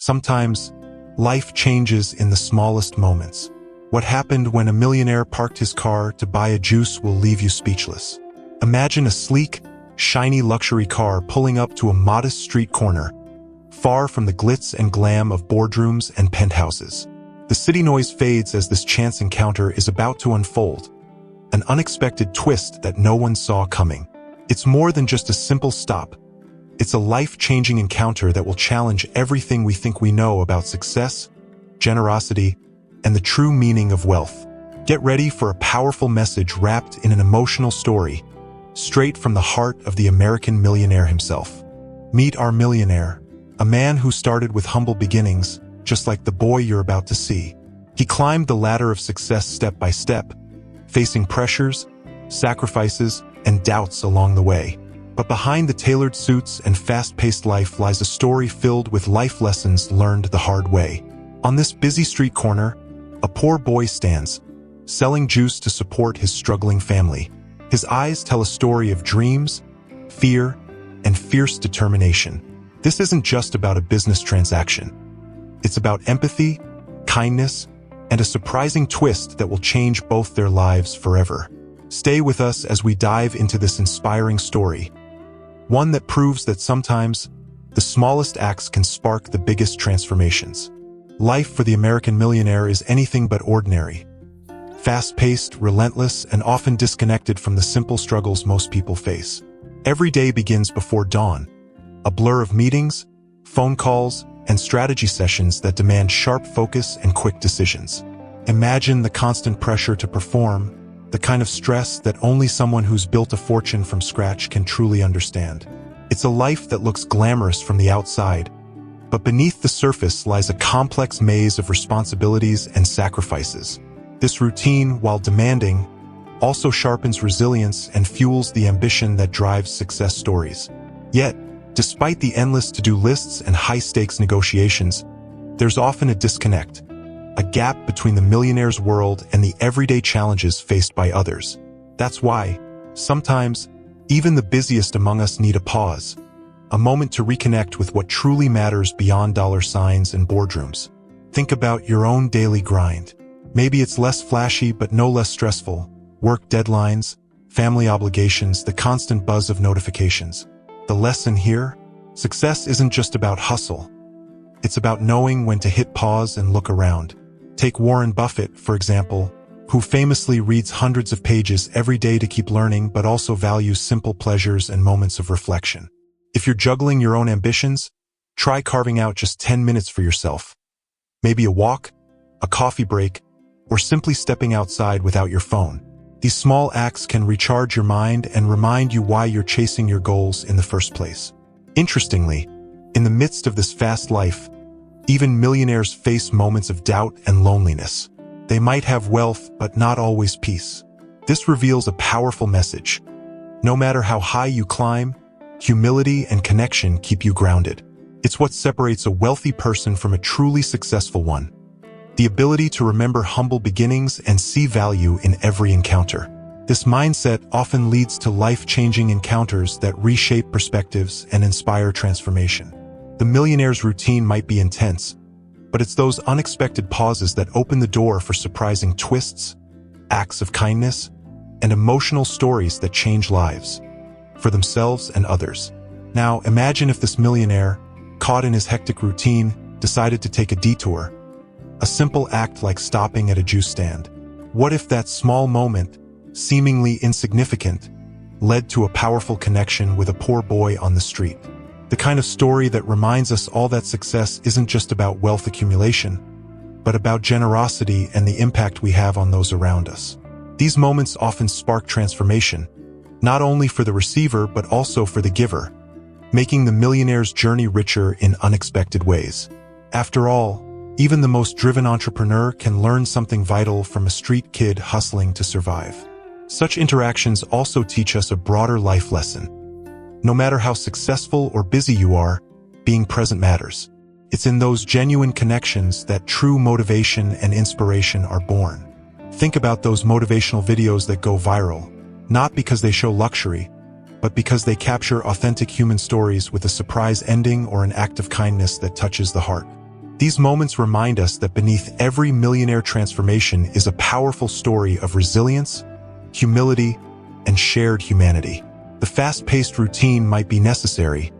Sometimes, life changes in the smallest moments. What happened when a millionaire parked his car to buy a juice will leave you speechless. Imagine a sleek, shiny luxury car pulling up to a modest street corner, far from the glitz and glam of boardrooms and penthouses. The city noise fades as this chance encounter is about to unfold, an unexpected twist that no one saw coming. It's more than just a simple stop. It's a life-changing encounter that will challenge everything we think we know about success, generosity, and the true meaning of wealth. Get ready for a powerful message wrapped in an emotional story, straight from the heart of the American millionaire himself. Meet our millionaire, a man who started with humble beginnings, just like the boy you're about to see. He climbed the ladder of success step by step, facing pressures, sacrifices, and doubts along the way. But behind the tailored suits and fast-paced life lies a story filled with life lessons learned the hard way. On this busy street corner, a poor boy stands, selling juice to support his struggling family. His eyes tell a story of dreams, fear, and fierce determination. This isn't just about a business transaction. It's about empathy, kindness, and a surprising twist that will change both their lives forever. Stay with us as we dive into this inspiring story, one that proves that sometimes the smallest acts can spark the biggest transformations. Life for the American millionaire is anything but ordinary. Fast-paced, relentless, and often disconnected from the simple struggles most people face. Every day begins before dawn, a blur of meetings, phone calls, and strategy sessions that demand sharp focus and quick decisions. Imagine the constant pressure to perform, the kind of stress that only someone who's built a fortune from scratch can truly understand. It's a life that looks glamorous from the outside, but beneath the surface lies a complex maze of responsibilities and sacrifices. This routine, while demanding, also sharpens resilience and fuels the ambition that drives success stories. Yet, despite the endless to-do lists and high-stakes negotiations, there's often a disconnect, a gap between the millionaire's world and the everyday challenges faced by others. That's why, sometimes, even the busiest among us need a pause, a moment to reconnect with what truly matters beyond dollar signs and boardrooms. Think about your own daily grind. Maybe it's less flashy but no less stressful. Work deadlines, family obligations, the constant buzz of notifications. The lesson here? Success isn't just about hustle. It's about knowing when to hit pause and look around. Take Warren Buffett, for example, who famously reads hundreds of pages every day to keep learning but also values simple pleasures and moments of reflection. If you're juggling your own ambitions, try carving out just 10 minutes for yourself. Maybe a walk, a coffee break, or simply stepping outside without your phone. These small acts can recharge your mind and remind you why you're chasing your goals in the first place. Interestingly, in the midst of this fast life, even millionaires face moments of doubt and loneliness. They might have wealth, but not always peace. This reveals a powerful message. No matter how high you climb, humility and connection keep you grounded. It's what separates a wealthy person from a truly successful one. The ability to remember humble beginnings and see value in every encounter. This mindset often leads to life-changing encounters that reshape perspectives and inspire transformation. The millionaire's routine might be intense, but it's those unexpected pauses that open the door for surprising twists, acts of kindness, and emotional stories that change lives, for themselves and others. Now, imagine if this millionaire, caught in his hectic routine, decided to take a detour. A simple act like stopping at a juice stand. What if that small moment, seemingly insignificant, led to a powerful connection with a poor boy on the street? The kind of story that reminds us all that success isn't just about wealth accumulation, but about generosity and the impact we have on those around us. These moments often spark transformation, not only for the receiver but also for the giver, making the millionaire's journey richer in unexpected ways. After all, even the most driven entrepreneur can learn something vital from a street kid hustling to survive. Such interactions also teach us a broader life lesson. No matter how successful or busy you are, being present matters. It's in those genuine connections that true motivation and inspiration are born. Think about those motivational videos that go viral, not because they show luxury, but because they capture authentic human stories with a surprise ending or an act of kindness that touches the heart. These moments remind us that beneath every millionaire transformation is a powerful story of resilience, humility, and shared humanity. The fast-paced routine might be necessary,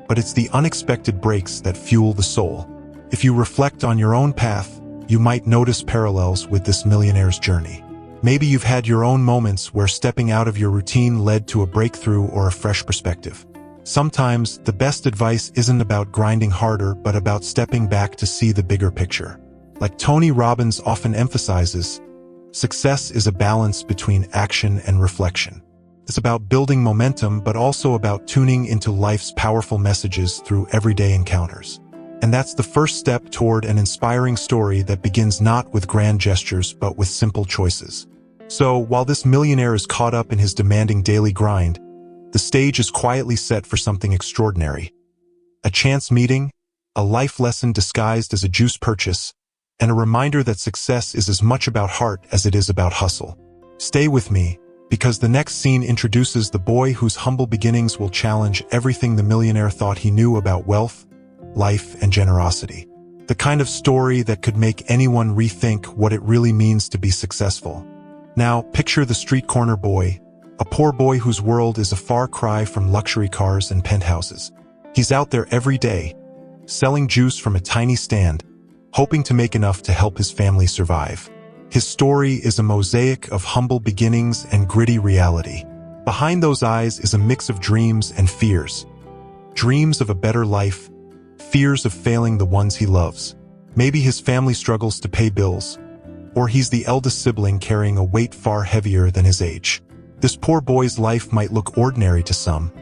but it's the unexpected breaks that fuel the soul. If you reflect on your own path, you might notice parallels with this millionaire's journey. Maybe you've had your own moments where stepping out of your routine led to a breakthrough or a fresh perspective. Sometimes, the best advice isn't about grinding harder, but about stepping back to see the bigger picture. Like Tony Robbins often emphasizes, success is a balance between action and reflection. It's about building momentum, but also about tuning into life's powerful messages through everyday encounters. And that's the first step toward an inspiring story that begins not with grand gestures, but with simple choices. So, while this millionaire is caught up in his demanding daily grind, the stage is quietly set for something extraordinary. A chance meeting, a life lesson disguised as a juice purchase, and a reminder that success is as much about heart as it is about hustle. Stay with me, because the next scene introduces the boy whose humble beginnings will challenge everything the millionaire thought he knew about wealth, life, and generosity. The kind of story that could make anyone rethink what it really means to be successful. Now, picture the street corner boy, a poor boy whose world is a far cry from luxury cars and penthouses. He's out there every day, selling juice from a tiny stand, hoping to make enough to help his family survive. His story is a mosaic of humble beginnings and gritty reality. Behind those eyes is a mix of dreams and fears. Dreams of a better life, fears of failing the ones he loves. Maybe his family struggles to pay bills, or he's the eldest sibling carrying a weight far heavier than his age. This poor boy's life might look ordinary to some,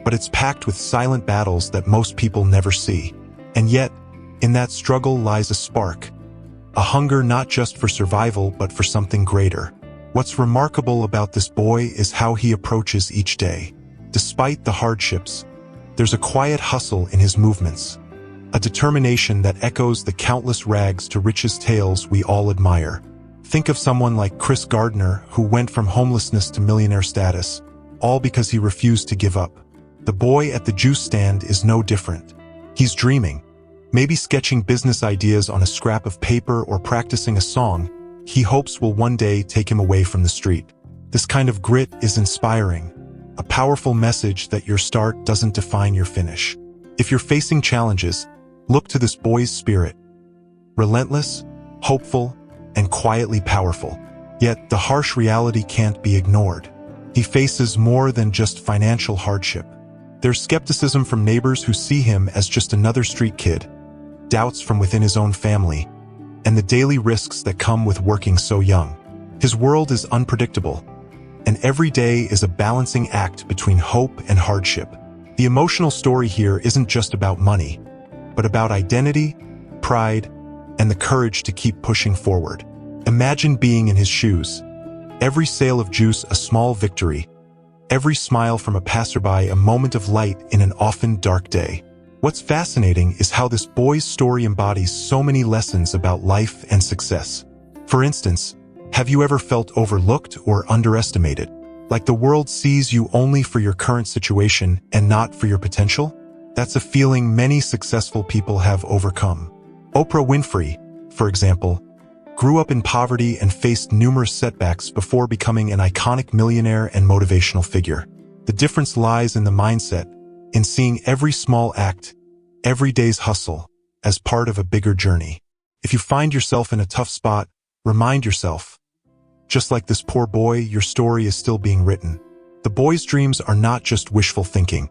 but it's packed with silent battles that most people never see. And yet, in that struggle lies a spark, a hunger not just for survival but for something greater. What's remarkable about this boy is how he approaches each day. Despite the hardships, there's a quiet hustle in his movements, a determination that echoes the countless rags to riches tales we all admire. Think of someone like Chris Gardner, who went from homelessness to millionaire status, all because he refused to give up. The boy at the juice stand is no different. He's dreaming, maybe sketching business ideas on a scrap of paper or practicing a song he hopes will one day take him away from the street. This kind of grit is inspiring, a powerful message that your start doesn't define your finish. If you're facing challenges, look to this boy's spirit. Relentless, hopeful, and quietly powerful. Yet the harsh reality can't be ignored. He faces more than just financial hardship. There's skepticism from neighbors who see him as just another street kid, doubts from within his own family, and the daily risks that come with working so young. His world is unpredictable, and every day is a balancing act between hope and hardship. The emotional story here isn't just about money, but about identity, pride, and the courage to keep pushing forward. Imagine being in his shoes. Every sale of juice a small victory, every smile from a passerby a moment of light in an often dark day. What's fascinating is how this boy's story embodies so many lessons about life and success. For instance, have you ever felt overlooked or underestimated? Like the world sees you only for your current situation and not for your potential? That's a feeling many successful people have overcome. Oprah Winfrey, for example, grew up in poverty and faced numerous setbacks before becoming an iconic millionaire and motivational figure. The difference lies in the mindset, in seeing every small act, every day's hustle, as part of a bigger journey. If you find yourself in a tough spot, remind yourself, just like this poor boy, your story is still being written. The boy's dreams are not just wishful thinking.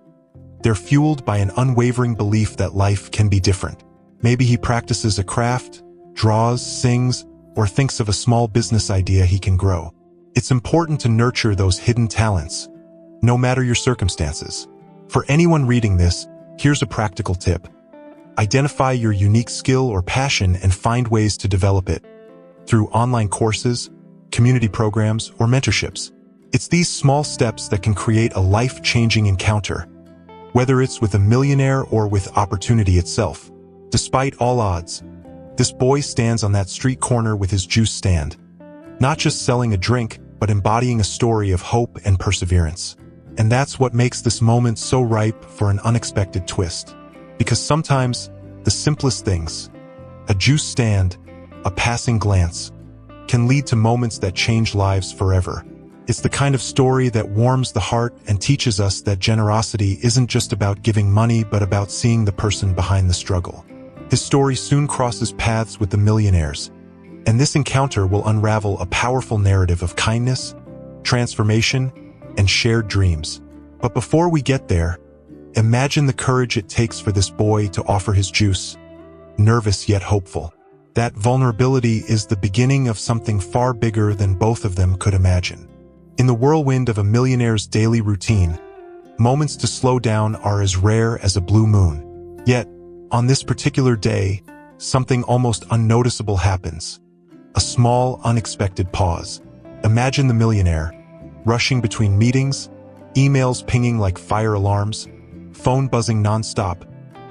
They're fueled by an unwavering belief that life can be different. Maybe he practices a craft, draws, sings, or thinks of a small business idea he can grow. It's important to nurture those hidden talents, no matter your circumstances. For anyone reading this, here's a practical tip. Identify your unique skill or passion and find ways to develop it through online courses, community programs, or mentorships. It's these small steps that can create a life-changing encounter, whether it's with a millionaire or with opportunity itself. Despite all odds, this boy stands on that street corner with his juice stand, not just selling a drink, but embodying a story of hope and perseverance. And that's what makes this moment so ripe for an unexpected twist. Because sometimes, the simplest things, A juice stand, a passing glance, can lead to moments that change lives forever. It's the kind of story that warms the heart and teaches us that generosity isn't just about giving money but about seeing the person behind the struggle. His story soon crosses paths with the millionaires, and this encounter will unravel a powerful narrative of kindness, transformation, and shared dreams. But before we get there, imagine the courage it takes for this boy to offer his juice, nervous yet hopeful. That vulnerability is the beginning of something far bigger than both of them could imagine. In the whirlwind of a millionaire's daily routine, moments to slow down are as rare as a blue moon. Yet, on this particular day, something almost unnoticeable happens. A small, unexpected pause. Imagine the millionaire, rushing between meetings, emails pinging like fire alarms, phone buzzing nonstop,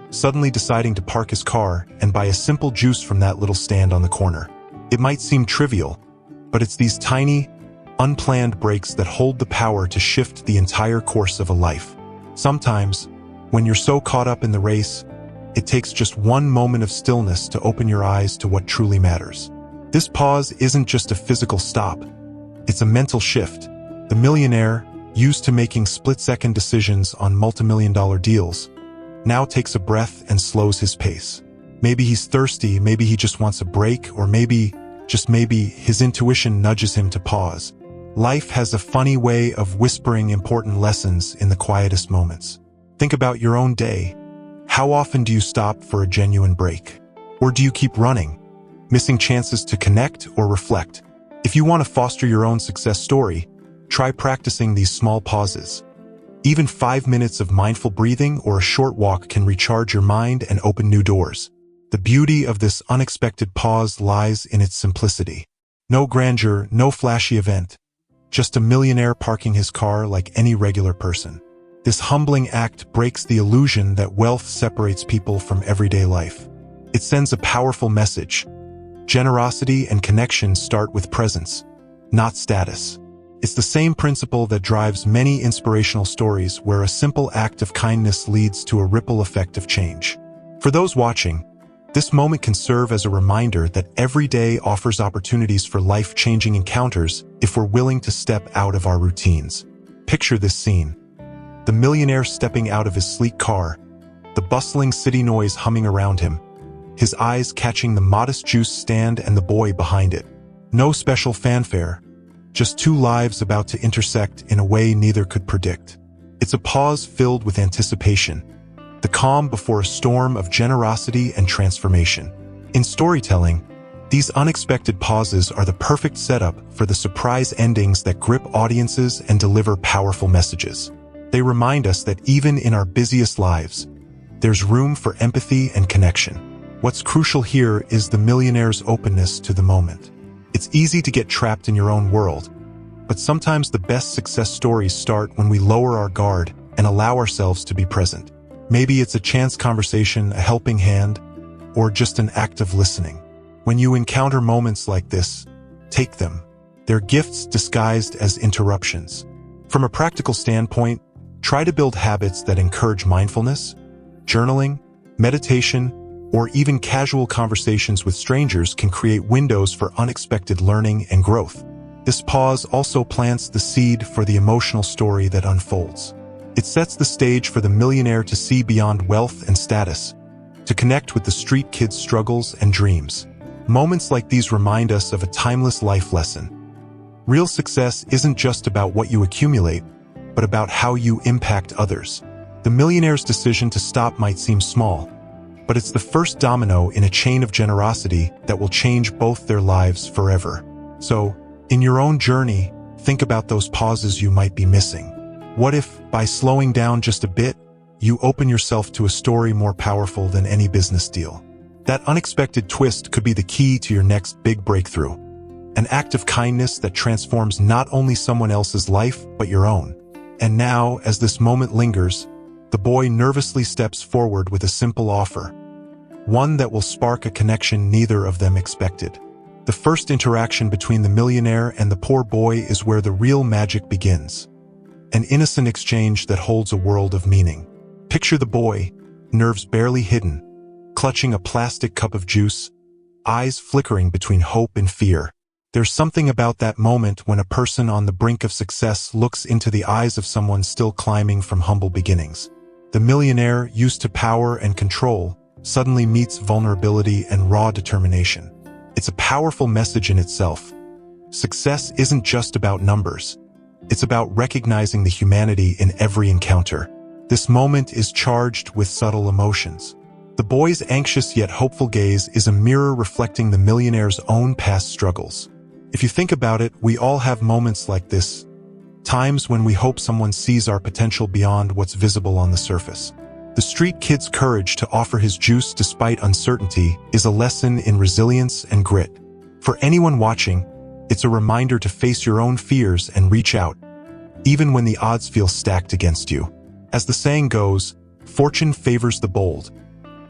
suddenly deciding to park his car and buy a simple juice from that little stand on the corner. It might seem trivial, but it's these tiny, unplanned breaks that hold the power to shift the entire course of a life. Sometimes, when you're so caught up in the race, it takes just one moment of stillness to open your eyes to what truly matters. This pause isn't just a physical stop, it's a mental shift. The millionaire, used to making split-second decisions on multimillion-dollar deals, now takes a breath and slows his pace. Maybe he's thirsty, maybe he just wants a break, or maybe, just maybe, his intuition nudges him to pause. Life has a funny way of whispering important lessons in the quietest moments. Think about your own day. How often do you stop for a genuine break? Or do you keep running, missing chances to connect or reflect? If you want to foster your own success story, try practicing these small pauses. Even 5 minutes of mindful breathing or a short walk can recharge your mind and open new doors. The beauty of this unexpected pause lies in its simplicity. No grandeur, no flashy event, just a millionaire parking his car like any regular person. This humbling act breaks the illusion that wealth separates people from everyday life. It sends a powerful message. Generosity and connection start with presence, not status. It's the same principle that drives many inspirational stories where a simple act of kindness leads to a ripple effect of change. For those watching, this moment can serve as a reminder that every day offers opportunities for life-changing encounters if we're willing to step out of our routines. Picture this scene. The millionaire stepping out of his sleek car, the bustling city noise humming around him, his eyes catching the modest juice stand and the boy behind it. No special fanfare, just two lives about to intersect in a way neither could predict. It's a pause filled with anticipation, the calm before a storm of generosity and transformation. In storytelling, these unexpected pauses are the perfect setup for the surprise endings that grip audiences and deliver powerful messages. They remind us that even in our busiest lives, there's room for empathy and connection. What's crucial here is the millionaire's openness to the moment. It's easy to get trapped in your own world, but sometimes the best success stories start when we lower our guard and allow ourselves to be present. Maybe it's a chance conversation, a helping hand, or just an act of listening. When you encounter moments like this, take them. They're gifts disguised as interruptions. From a practical standpoint, try to build habits that encourage mindfulness, journaling, meditation, or even casual conversations with strangers can create windows for unexpected learning and growth. This pause also plants the seed for the emotional story that unfolds. It sets the stage for the millionaire to see beyond wealth and status, to connect with the street kid's struggles and dreams. Moments like these remind us of a timeless life lesson. Real success isn't just about what you accumulate, but about how you impact others. The millionaire's decision to stop might seem small, but it's the first domino in a chain of generosity that will change both their lives forever. So, in your own journey, think about those pauses you might be missing. What if, by slowing down just a bit, you open yourself to a story more powerful than any business deal? That unexpected twist could be the key to your next big breakthrough. An act of kindness that transforms not only someone else's life, but your own. And now, as this moment lingers, the boy nervously steps forward with a simple offer. One that will spark a connection neither of them expected. The first interaction between the millionaire and the poor boy is where the real magic begins. An innocent exchange that holds a world of meaning. Picture the boy, nerves barely hidden, clutching a plastic cup of juice, eyes flickering between hope and fear. There's something about that moment when a person on the brink of success looks into the eyes of someone still climbing from humble beginnings. The millionaire, used to power and control, suddenly meets vulnerability and raw determination. It's a powerful message in itself. Success isn't just about numbers. It's about recognizing the humanity in every encounter. This moment is charged with subtle emotions. The boy's anxious yet hopeful gaze is a mirror reflecting the millionaire's own past struggles. If you think about it, we all have moments like this, times when we hope someone sees our potential beyond what's visible on the surface. The street kid's courage to offer his juice despite uncertainty is a lesson in resilience and grit. For anyone watching, it's a reminder to face your own fears and reach out, even when the odds feel stacked against you. As the saying goes, fortune favors the bold,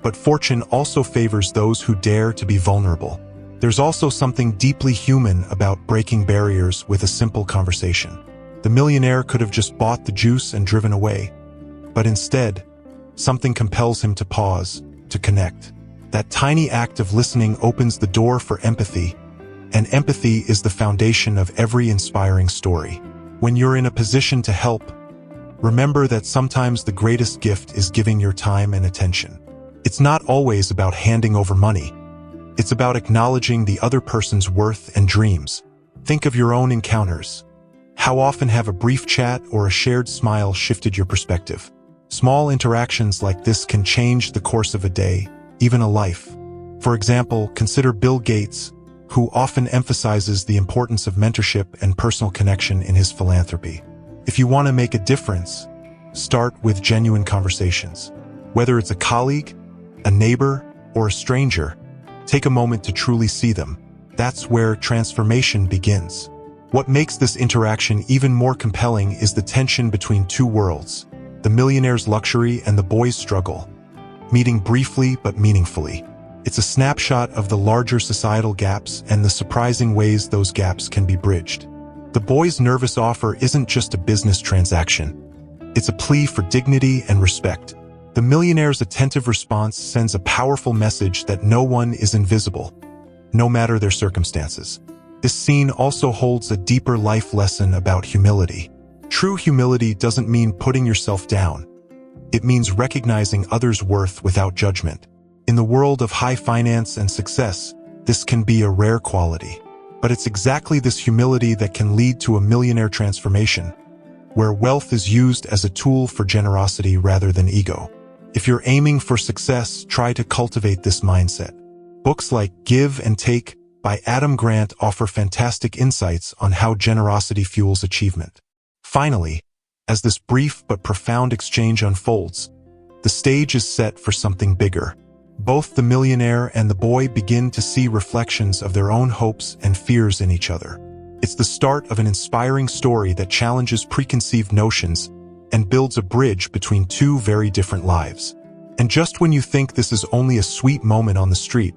but fortune also favors those who dare to be vulnerable. There's also something deeply human about breaking barriers with a simple conversation. The millionaire could have just bought the juice and driven away, but instead, something compels him to pause, to connect. That tiny act of listening opens the door for empathy, and empathy is the foundation of every inspiring story. When you're in a position to help, remember that sometimes the greatest gift is giving your time and attention. It's not always about handing over money. It's about acknowledging the other person's worth and dreams. Think of your own encounters. How often have a brief chat or a shared smile shifted your perspective? Small interactions like this can change the course of a day, even a life. For example, consider Bill Gates, who often emphasizes the importance of mentorship and personal connection in his philanthropy. If you want to make a difference, start with genuine conversations. Whether it's a colleague, a neighbor, or a stranger, take a moment to truly see them. That's where transformation begins. What makes this interaction even more compelling is the tension between two worlds, the millionaire's luxury and the boy's struggle, meeting briefly but meaningfully. It's a snapshot of the larger societal gaps and the surprising ways those gaps can be bridged. The boy's nervous offer isn't just a business transaction. It's a plea for dignity and respect. The millionaire's attentive response sends a powerful message that no one is invisible, no matter their circumstances. This scene also holds a deeper life lesson about humility. True humility doesn't mean putting yourself down. It means recognizing others' worth without judgment. In the world of high finance and success, this can be a rare quality. But it's exactly this humility that can lead to a millionaire transformation, where wealth is used as a tool for generosity rather than ego. If you're aiming for success, try to cultivate this mindset. Books like Give and Take by Adam Grant offer fantastic insights on how generosity fuels achievement. Finally, as this brief but profound exchange unfolds, the stage is set for something bigger. Both the millionaire and the boy begin to see reflections of their own hopes and fears in each other. It's the start of an inspiring story that challenges preconceived notions and builds a bridge between two very different lives. And just when you think this is only a sweet moment on the street,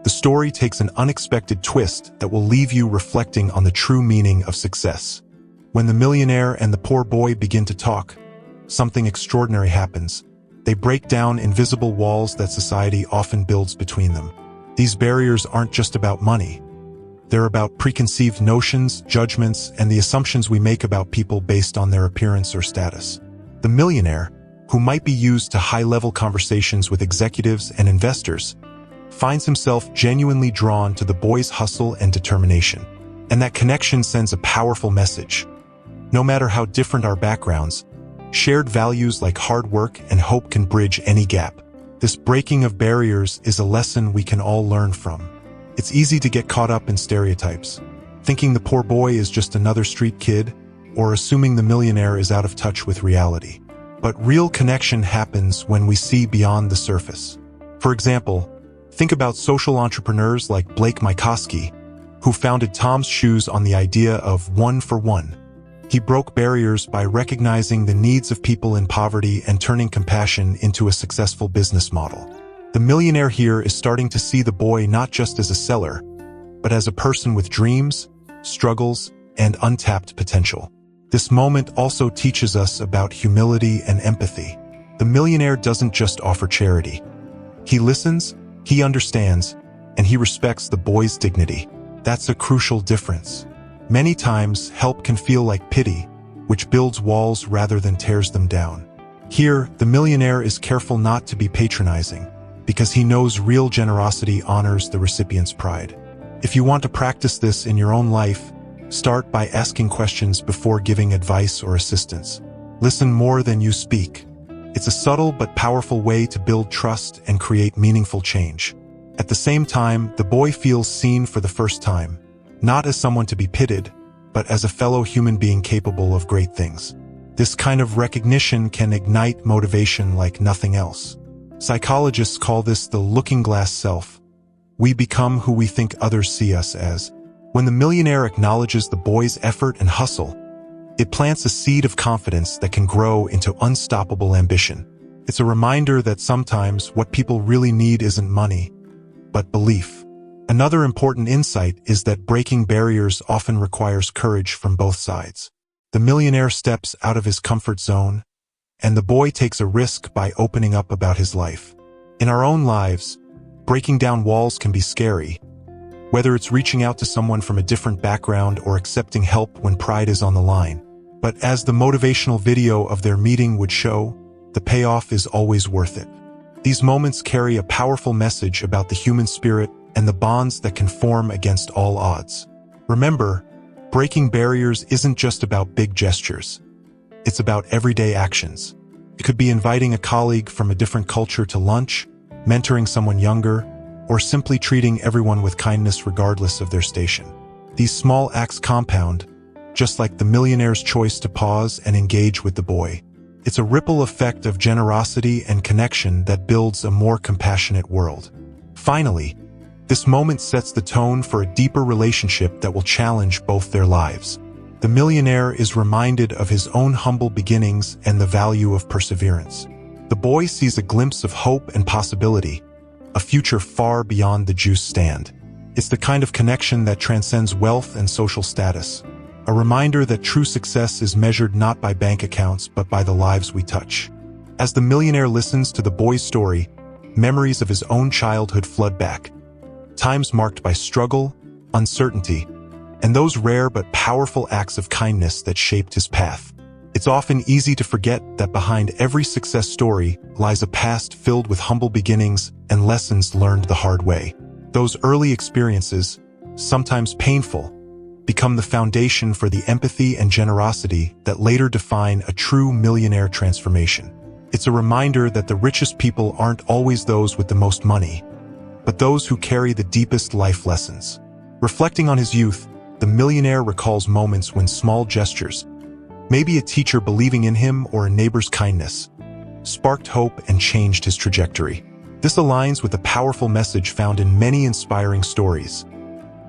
the story takes an unexpected twist that will leave you reflecting on the true meaning of success. When the millionaire and the poor boy begin to talk, something extraordinary happens. They break down invisible walls that society often builds between them. These barriers aren't just about money. They're about preconceived notions, judgments, and the assumptions we make about people based on their appearance or status. The millionaire, who might be used to high-level conversations with executives and investors, finds himself genuinely drawn to the boy's hustle and determination. And that connection sends a powerful message. No matter how different our backgrounds, shared values like hard work and hope can bridge any gap. This breaking of barriers is a lesson we can all learn from. It's easy to get caught up in stereotypes, thinking the poor boy is just another street kid, or assuming the millionaire is out of touch with reality. But real connection happens when we see beyond the surface. For example, think about social entrepreneurs like Blake Mycoskie, who founded Tom's Shoes on the idea of one for one. He broke barriers by recognizing the needs of people in poverty and turning compassion into a successful business model. The millionaire here is starting to see the boy not just as a seller, but as a person with dreams, struggles, and untapped potential. This moment also teaches us about humility and empathy. The millionaire doesn't just offer charity. He listens, he understands, and he respects the boy's dignity. That's a crucial difference. Many times, help can feel like pity, which builds walls rather than tears them down. Here, the millionaire is careful not to be patronizing, because he knows real generosity honors the recipient's pride. If you want to practice this in your own life, start by asking questions before giving advice or assistance. Listen more than you speak. It's a subtle but powerful way to build trust and create meaningful change. At the same time, the boy feels seen for the first time, not as someone to be pitied, but as a fellow human being capable of great things. This kind of recognition can ignite motivation like nothing else. Psychologists call this the looking glass self. We become who we think others see us as. When the millionaire acknowledges the boy's effort and hustle, it plants a seed of confidence that can grow into unstoppable ambition. It's a reminder that sometimes what people really need isn't money, but belief. Another important insight is that breaking barriers often requires courage from both sides. The millionaire steps out of his comfort zone, and the boy takes a risk by opening up about his life. In our own lives, breaking down walls can be scary, whether it's reaching out to someone from a different background or accepting help when pride is on the line. But as the motivational video of their meeting would show, the payoff is always worth it. These moments carry a powerful message about the human spirit and the bonds that can form against all odds. Remember, breaking barriers isn't just about big gestures. It's about everyday actions. It could be inviting a colleague from a different culture to lunch, mentoring someone younger, or simply treating everyone with kindness regardless of their station. These small acts compound, just like the millionaire's choice to pause and engage with the boy. It's a ripple effect of generosity and connection that builds a more compassionate world. Finally, this moment sets the tone for a deeper relationship that will challenge both their lives. The millionaire is reminded of his own humble beginnings and the value of perseverance. The boy sees a glimpse of hope and possibility, a future far beyond the juice stand. It's the kind of connection that transcends wealth and social status, a reminder that true success is measured not by bank accounts but by the lives we touch. As the millionaire listens to the boy's story, memories of his own childhood flood back, times marked by struggle, uncertainty, and those rare but powerful acts of kindness that shaped his path. It's often easy to forget that behind every success story lies a past filled with humble beginnings and lessons learned the hard way. Those early experiences, sometimes painful, become the foundation for the empathy and generosity that later define a true millionaire transformation. It's a reminder that the richest people aren't always those with the most money, but those who carry the deepest life lessons. Reflecting on his youth, the millionaire recalls moments when small gestures, maybe a teacher believing in him or a neighbor's kindness, sparked hope and changed his trajectory. This aligns with a powerful message found in many inspiring stories.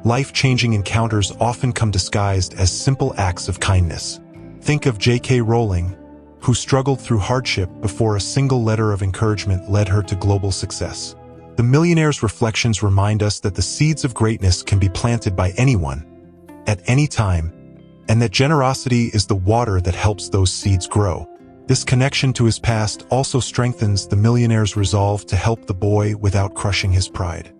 Life-changing encounters often come disguised as simple acts of kindness. Think of J.K. Rowling, who struggled through hardship before a single letter of encouragement led her to global success. The millionaire's reflections remind us that the seeds of greatness can be planted by anyone, at any time, and that generosity is the water that helps those seeds grow. This connection to his past also strengthens the millionaire's resolve to help the boy without crushing his pride.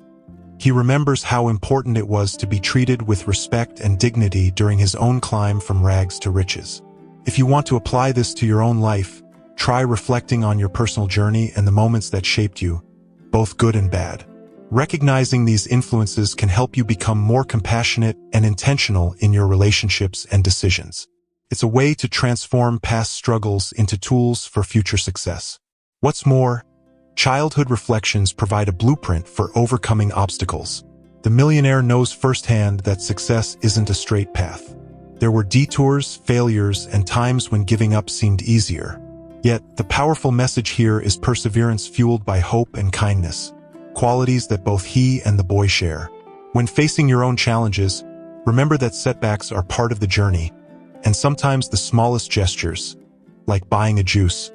He remembers how important it was to be treated with respect and dignity during his own climb from rags to riches. If you want to apply this to your own life, try reflecting on your personal journey and the moments that shaped you, both good and bad. Recognizing these influences can help you become more compassionate and intentional in your relationships and decisions. It's a way to transform past struggles into tools for future success. What's more, childhood reflections provide a blueprint for overcoming obstacles. The millionaire knows firsthand that success isn't a straight path. There were detours, failures, and times when giving up seemed easier. Yet, the powerful message here is perseverance fueled by hope and kindness, qualities that both he and the boy share. When facing your own challenges, remember that setbacks are part of the journey, and sometimes the smallest gestures, like buying a juice,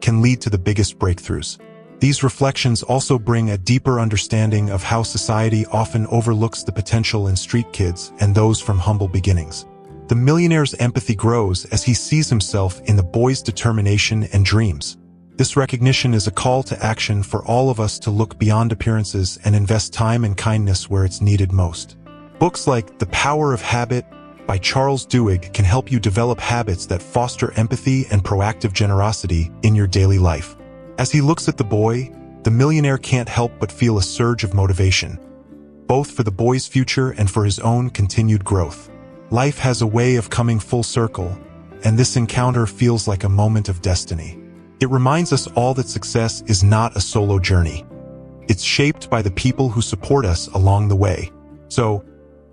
can lead to the biggest breakthroughs. These reflections also bring a deeper understanding of how society often overlooks the potential in street kids and those from humble beginnings. The millionaire's empathy grows as he sees himself in the boy's determination and dreams. This recognition is a call to action for all of us to look beyond appearances and invest time and kindness where it's needed most. Books like The Power of Habit by Charles Duhigg can help you develop habits that foster empathy and proactive generosity in your daily life. As he looks at the boy, the millionaire can't help but feel a surge of motivation, both for the boy's future and for his own continued growth. Life has a way of coming full circle, and this encounter feels like a moment of destiny. It reminds us all that success is not a solo journey. It's shaped by the people who support us along the way. So,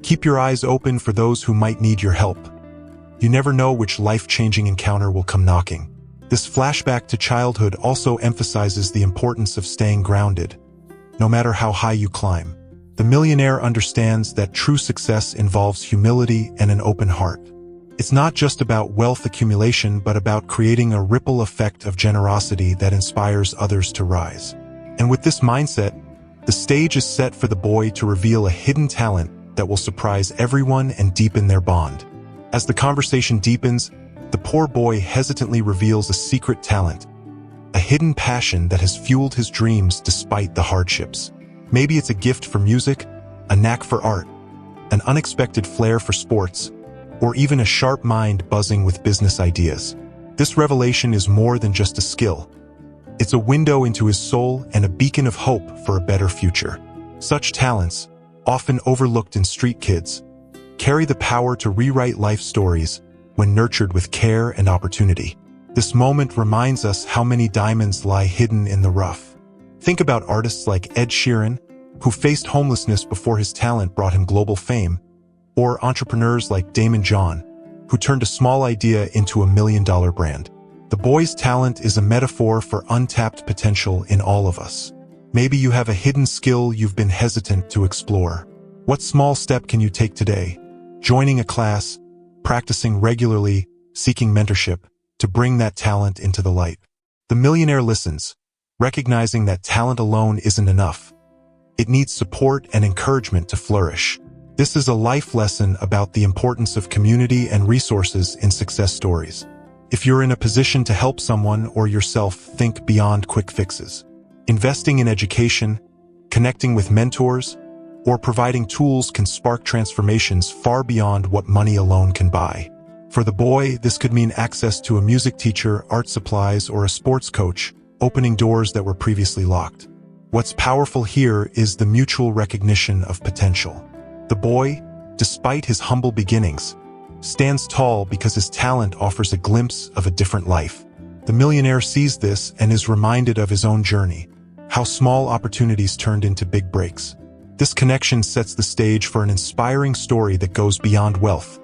keep your eyes open for those who might need your help. You never know which life-changing encounter will come knocking. This flashback to childhood also emphasizes the importance of staying grounded, no matter how high you climb. The millionaire understands that true success involves humility and an open heart. It's not just about wealth accumulation, but about creating a ripple effect of generosity that inspires others to rise. And with this mindset, the stage is set for the boy to reveal a hidden talent that will surprise everyone and deepen their bond. As the conversation deepens, the poor boy hesitantly reveals a secret talent, a hidden passion that has fueled his dreams despite the hardships. Maybe it's a gift for music, a knack for art, an unexpected flair for sports, or even a sharp mind buzzing with business ideas. This revelation is more than just a skill. It's a window into his soul and a beacon of hope for a better future. Such talents, often overlooked in street kids, carry the power to rewrite life stories when nurtured with care and opportunity. This moment reminds us how many diamonds lie hidden in the rough. Think about artists like Ed Sheeran, who faced homelessness before his talent brought him global fame, or entrepreneurs like Damon John, who turned a small idea into a million-dollar brand. The boy's talent is a metaphor for untapped potential in all of us. Maybe you have a hidden skill you've been hesitant to explore. What small step can you take today? Joining a class, practicing regularly, seeking mentorship, to bring that talent into the light. The millionaire listens, recognizing that talent alone isn't enough. It needs support and encouragement to flourish. This is a life lesson about the importance of community and resources in success stories. If you're in a position to help someone or yourself, think beyond quick fixes. Investing in education, connecting with mentors, or providing tools can spark transformations far beyond what money alone can buy. For the boy, this could mean access to a music teacher, art supplies, or a sports coach, opening doors that were previously locked. What's powerful here is the mutual recognition of potential. The boy, despite his humble beginnings, stands tall because his talent offers a glimpse of a different life. The millionaire sees this and is reminded of his own journey, how small opportunities turned into big breaks. This connection sets the stage for an inspiring story that goes beyond wealth.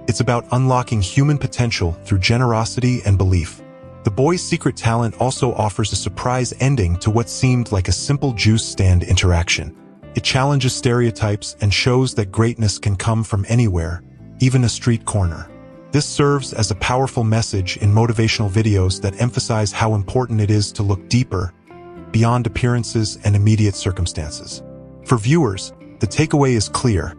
It's about unlocking human potential through generosity and belief. The boy's secret talent also offers a surprise ending to what seemed like a simple juice stand interaction. It challenges stereotypes and shows that greatness can come from anywhere, even a street corner. This serves as a powerful message in motivational videos that emphasize how important it is to look deeper, beyond appearances and immediate circumstances. For viewers, the takeaway is clear.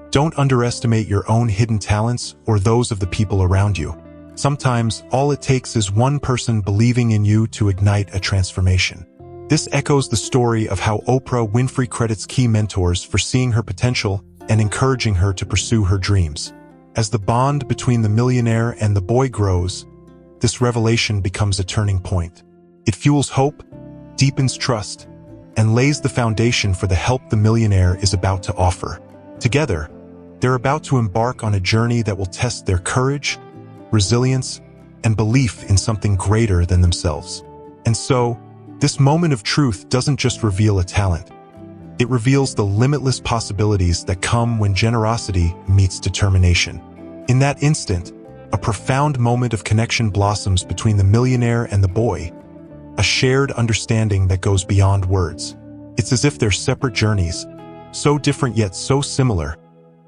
Don't underestimate your own hidden talents or those of the people around you. Sometimes, all it takes is one person believing in you to ignite a transformation. This echoes the story of how Oprah Winfrey credits key mentors for seeing her potential and encouraging her to pursue her dreams. As the bond between the millionaire and the boy grows, this revelation becomes a turning point. It fuels hope, deepens trust, and lays the foundation for the help the millionaire is about to offer. Together, they're about to embark on a journey that will test their courage, resilience, and belief in something greater than themselves. And so, this moment of truth doesn't just reveal a talent. It reveals the limitless possibilities that come when generosity meets determination. In that instant, a profound moment of connection blossoms between the millionaire and the boy, a shared understanding that goes beyond words. It's as if their separate journeys, so different yet so similar,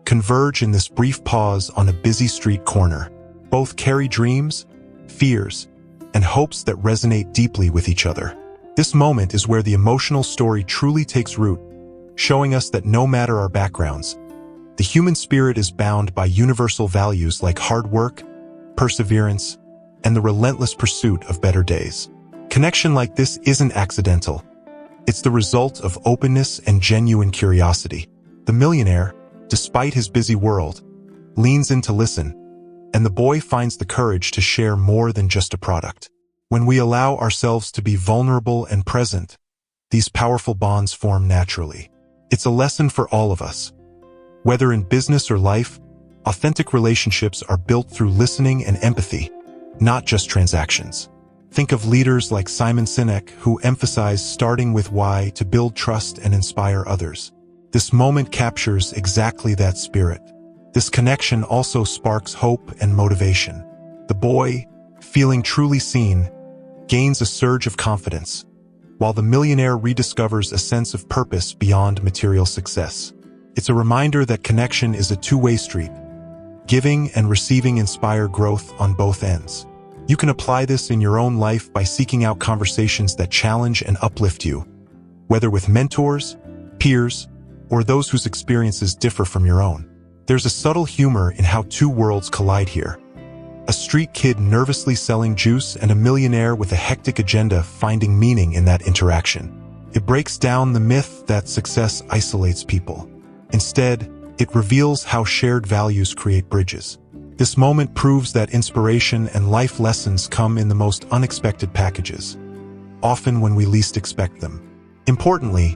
converge in this brief pause on a busy street corner. Both carry dreams, fears, and hopes that resonate deeply with each other. This moment is where the emotional story truly takes root, showing us that no matter our backgrounds, the human spirit is bound by universal values like hard work, perseverance, and the relentless pursuit of better days. Connection like this isn't accidental. It's the result of openness and genuine curiosity. The millionaire, despite his busy world, leans in to listen, and the boy finds the courage to share more than just a product. When we allow ourselves to be vulnerable and present, these powerful bonds form naturally. It's a lesson for all of us. Whether in business or life, authentic relationships are built through listening and empathy, not just transactions. Think of leaders like Simon Sinek, who emphasize starting with why to build trust and inspire others. This moment captures exactly that spirit. This connection also sparks hope and motivation. The boy, feeling truly seen, gains a surge of confidence, while the millionaire rediscovers a sense of purpose beyond material success. It's a reminder that connection is a two-way street. Giving and receiving inspire growth on both ends. You can apply this in your own life by seeking out conversations that challenge and uplift you, whether with mentors, peers, or those whose experiences differ from your own. There's a subtle humor in how two worlds collide here. A street kid nervously selling juice and a millionaire with a hectic agenda finding meaning in that interaction. It breaks down the myth that success isolates people. Instead, it reveals how shared values create bridges. This moment proves that inspiration and life lessons come in the most unexpected packages, often when we least expect them. Importantly,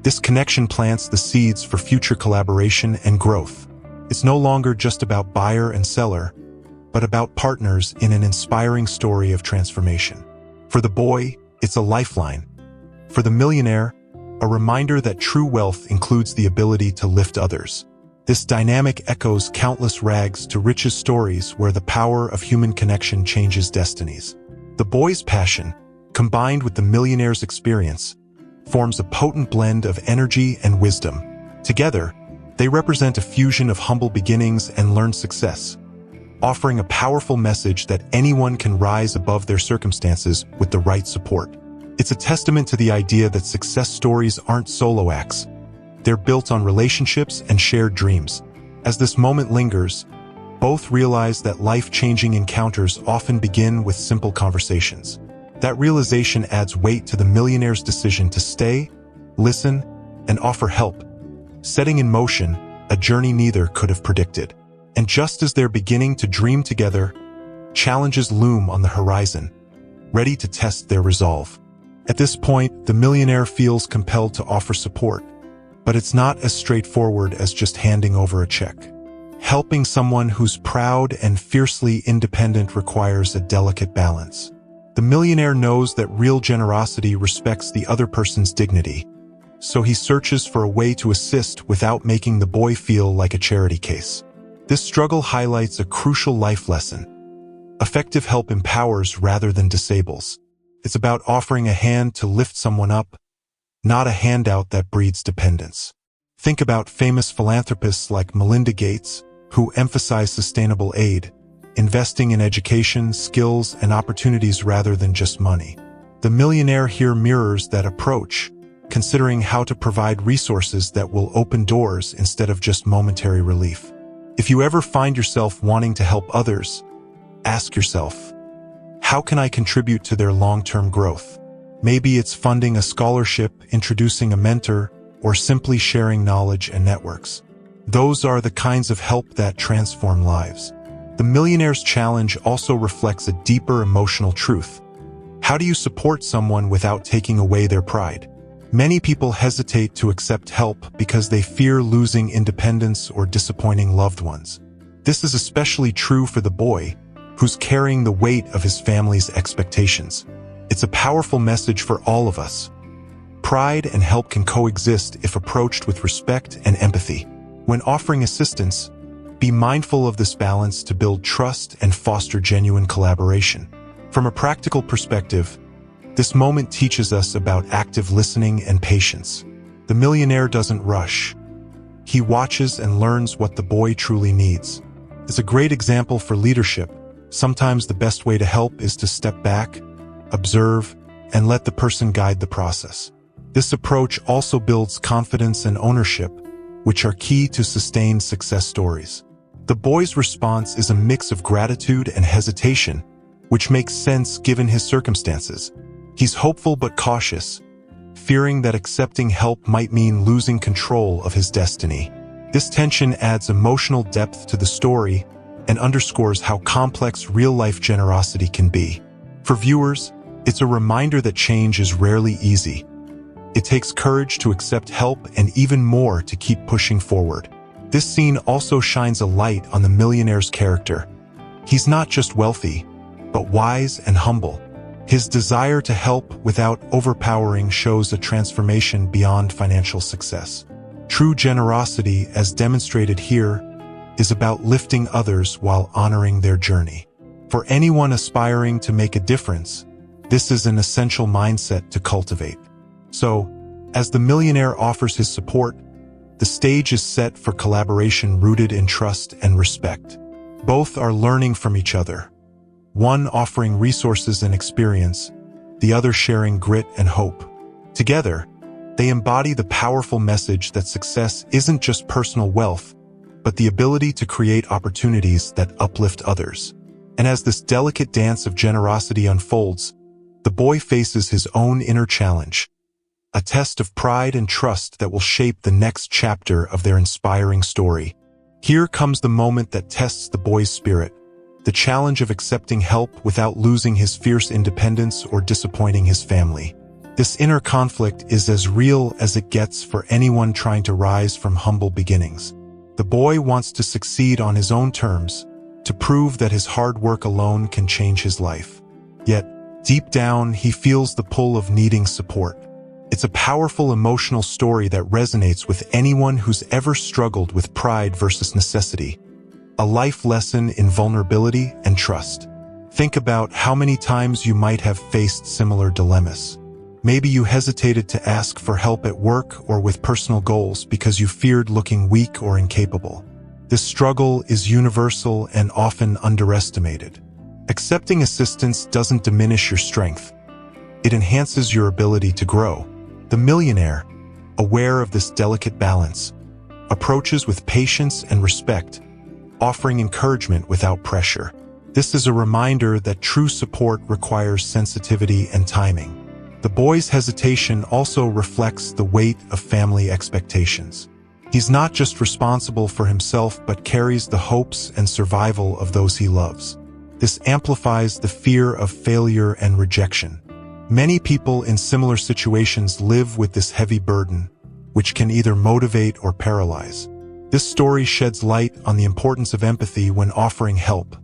this connection plants the seeds for future collaboration and growth. It's no longer just about buyer and seller, but about partners in an inspiring story of transformation. For the boy, it's a lifeline. For the millionaire, a reminder that true wealth includes the ability to lift others. This dynamic echoes countless rags to riches stories where the power of human connection changes destinies. The boy's passion, combined with the millionaire's experience, forms a potent blend of energy and wisdom. Together, they represent a fusion of humble beginnings and learned success, offering a powerful message that anyone can rise above their circumstances with the right support. It's a testament to the idea that success stories aren't solo acts. They're built on relationships and shared dreams. As this moment lingers, both realize that life-changing encounters often begin with simple conversations. That realization adds weight to the millionaire's decision to stay, listen, and offer help, setting in motion a journey neither could have predicted. And just as they're beginning to dream together, challenges loom on the horizon, ready to test their resolve. At this point, the millionaire feels compelled to offer support, but it's not as straightforward as just handing over a check. Helping someone who's proud and fiercely independent requires a delicate balance. The millionaire knows that real generosity respects the other person's dignity, so he searches for a way to assist without making the boy feel like a charity case. This struggle highlights a crucial life lesson. Effective help empowers rather than disables. It's about offering a hand to lift someone up, not a handout that breeds dependence. Think about famous philanthropists like Melinda Gates, who emphasize sustainable aid, investing in education, skills, and opportunities rather than just money. The millionaire here mirrors that approach, considering how to provide resources that will open doors instead of just momentary relief. If you ever find yourself wanting to help others, ask yourself, how can I contribute to their long-term growth? Maybe it's funding a scholarship, introducing a mentor, or simply sharing knowledge and networks. Those are the kinds of help that transform lives. The millionaire's challenge also reflects a deeper emotional truth. How do you support someone without taking away their pride? Many people hesitate to accept help because they fear losing independence or disappointing loved ones. This is especially true for the boy, who's carrying the weight of his family's expectations. It's a powerful message for all of us. Pride and help can coexist if approached with respect and empathy. When offering assistance, be mindful of this balance to build trust and foster genuine collaboration. From a practical perspective, this moment teaches us about active listening and patience. The millionaire doesn't rush. He watches and learns what the boy truly needs. It's a great example for leadership. Sometimes the best way to help is to step back, observe, and let the person guide the process. This approach also builds confidence and ownership, which are key to sustained success stories. The boy's response is a mix of gratitude and hesitation, which makes sense given his circumstances. He's hopeful but cautious, fearing that accepting help might mean losing control of his destiny. This tension adds emotional depth to the story and underscores how complex real-life generosity can be. For viewers, it's a reminder that change is rarely easy. It takes courage to accept help and even more to keep pushing forward. This scene also shines a light on the millionaire's character. He's not just wealthy, but wise and humble. His desire to help without overpowering shows a transformation beyond financial success. True generosity, as demonstrated here, is about lifting others while honoring their journey. For anyone aspiring to make a difference, this is an essential mindset to cultivate. So, as the millionaire offers his support, the stage is set for collaboration rooted in trust and respect. Both are learning from each other, one offering resources and experience, the other sharing grit and hope. Together, they embody the powerful message that success isn't just personal wealth, but the ability to create opportunities that uplift others. And as this delicate dance of generosity unfolds, the boy faces his own inner challenge, a test of pride and trust that will shape the next chapter of their inspiring story. Here comes the moment that tests the boy's spirit, the challenge of accepting help without losing his fierce independence or disappointing his family. This inner conflict is as real as it gets for anyone trying to rise from humble beginnings. The boy wants to succeed on his own terms, to prove that his hard work alone can change his life. Yet, deep down, he feels the pull of needing support. It's a powerful emotional story that resonates with anyone who's ever struggled with pride versus necessity, a life lesson in vulnerability and trust. Think about how many times you might have faced similar dilemmas. Maybe you hesitated to ask for help at work or with personal goals because you feared looking weak or incapable. This struggle is universal and often underestimated. Accepting assistance doesn't diminish your strength. It enhances your ability to grow. The millionaire, aware of this delicate balance, approaches with patience and respect, offering encouragement without pressure. This is a reminder that true support requires sensitivity and timing. The boy's hesitation also reflects the weight of family expectations. He's not just responsible for himself but carries the hopes and survival of those he loves. This amplifies the fear of failure and rejection. Many people in similar situations live with this heavy burden, which can either motivate or paralyze. This story sheds light on the importance of empathy when offering help,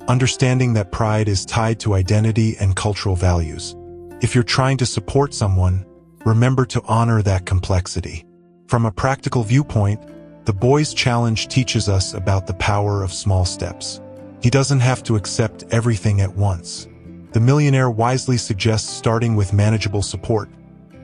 understanding that pride is tied to identity and cultural values. If you're trying to support someone, remember to honor that complexity. From a practical viewpoint, the boy's challenge teaches us about the power of small steps. He doesn't have to accept everything at once. The millionaire wisely suggests starting with manageable support,